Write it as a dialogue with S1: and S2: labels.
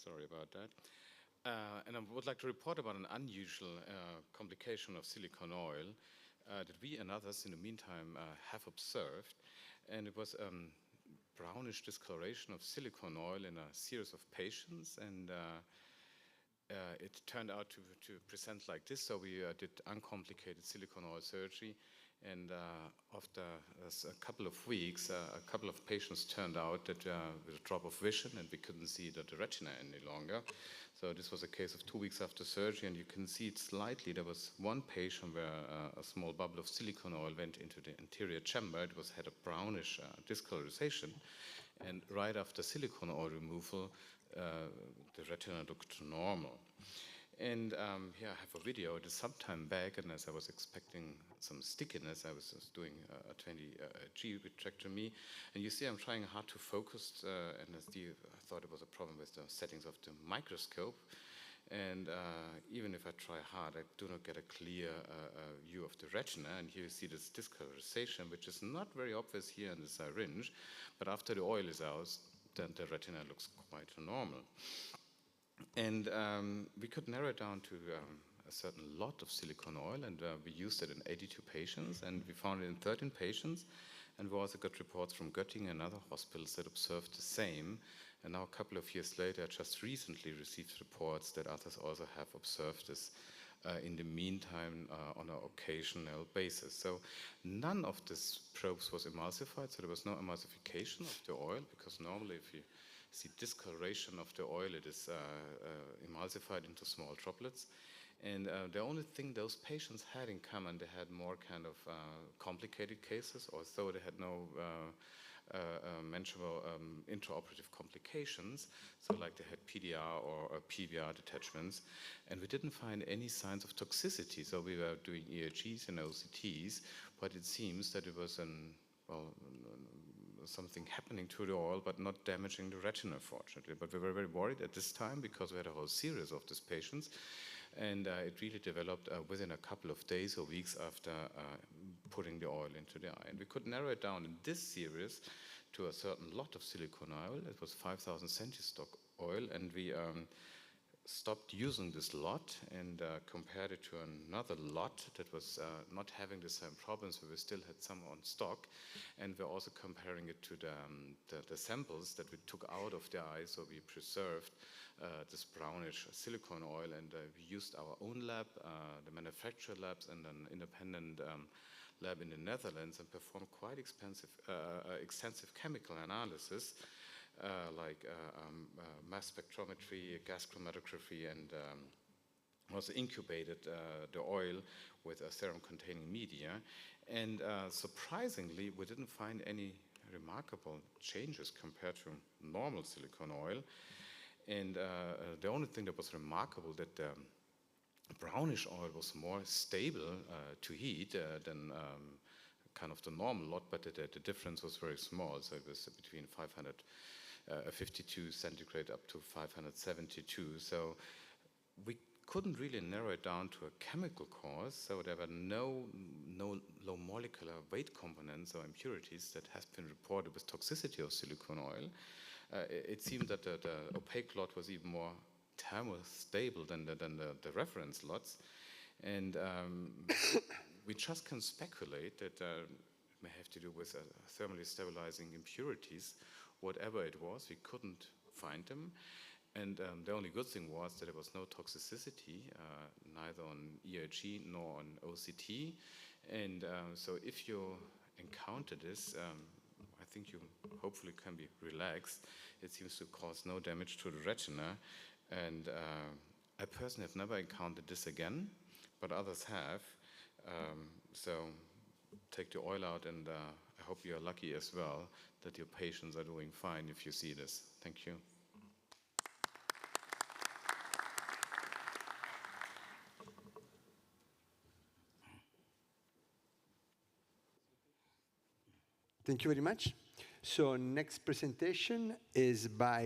S1: Sorry about that. And I would like to report about an unusual complication of silicone oil that we and others in the meantime have observed. And it was brownish discoloration of silicone oil in a series of patients. And it turned out to present like this. So we did uncomplicated silicone oil surgery. And after a couple of weeks, a couple of patients turned out that with a drop of vision, and we couldn't see the retina any longer. So this was a case of 2 weeks after surgery, and you can see it slightly. There was one patient where a small bubble of silicone oil went into the anterior chamber. It had a brownish discolorization. And right after silicone oil removal, the retina looked normal. And here I have a video. It is some time back, and as I was expecting some stickiness, I was just doing a 20G vitrectomy. And you see I'm trying hard to focus, and I thought it was a problem with the settings of the microscope. And even if I try hard, I do not get a clear view of the retina. And here you see this discolorization, which is not very obvious here in the syringe. But after the oil is out, then the retina looks quite normal. And we could narrow it down to a certain lot of silicone oil, and we used it in 82 patients, and we found it in 13 patients. And we also got reports from Göttingen and other hospitals that observed the same. And now a couple of years later, I just recently received reports that others also have observed this in the meantime on an occasional basis. So none of these probes was emulsified, so there was no emulsification of the oil, because normally if you see discoloration of the oil, it is emulsified into small droplets. And the only thing those patients had in common, they had more kind of complicated cases, although they had no mentionable intraoperative complications, so like they had PDR or PVR detachments, and we didn't find any signs of toxicity. So we were doing ERGs and OCTs, but it seems that it was something happening to the oil, but not damaging the retina, fortunately. But we were very worried at this time because we had a whole series of these patients, and it really developed within a couple of days or weeks after putting the oil into the eye. And we could narrow it down in this series to a certain lot of silicone oil. It was 5,000 centistock oil, and we stopped using this lot and compared it to another lot that was not having the same problems, but we still had some on stock. And we're also comparing it to the samples that we took out of the eye, so we preserved this brownish silicone oil, and we used our own lab, the manufacturer labs, and an independent lab in the Netherlands, and performed quite extensive chemical analysis, like mass spectrometry, gas chromatography, and also incubated the oil with a serum-containing media. And surprisingly, we didn't find any remarkable changes compared to normal silicone oil. And the only thing that was remarkable, that brownish oil was more stable to heat than kind of the normal lot, but the difference was very small. So it was between 552 centigrade up to 572. So we couldn't really narrow it down to a chemical cause. So there were no low molecular weight components or impurities that have been reported with toxicity of silicone oil. It seemed that the opaque lot was even more thermostable than the reference lots. And we just can speculate that it may have to do with thermally stabilizing impurities. Whatever it was, we couldn't find them. And the only good thing was that there was no toxicity, neither on ERG nor on OCT. And so if you encounter this, I think you hopefully can be relaxed. It seems to cause no damage to the retina. And I personally have never encountered this again, but others have. So take the oil out, and I hope you're lucky as well that your patients are doing fine if you see this. Thank you.
S2: Thank you very much. So next presentation is by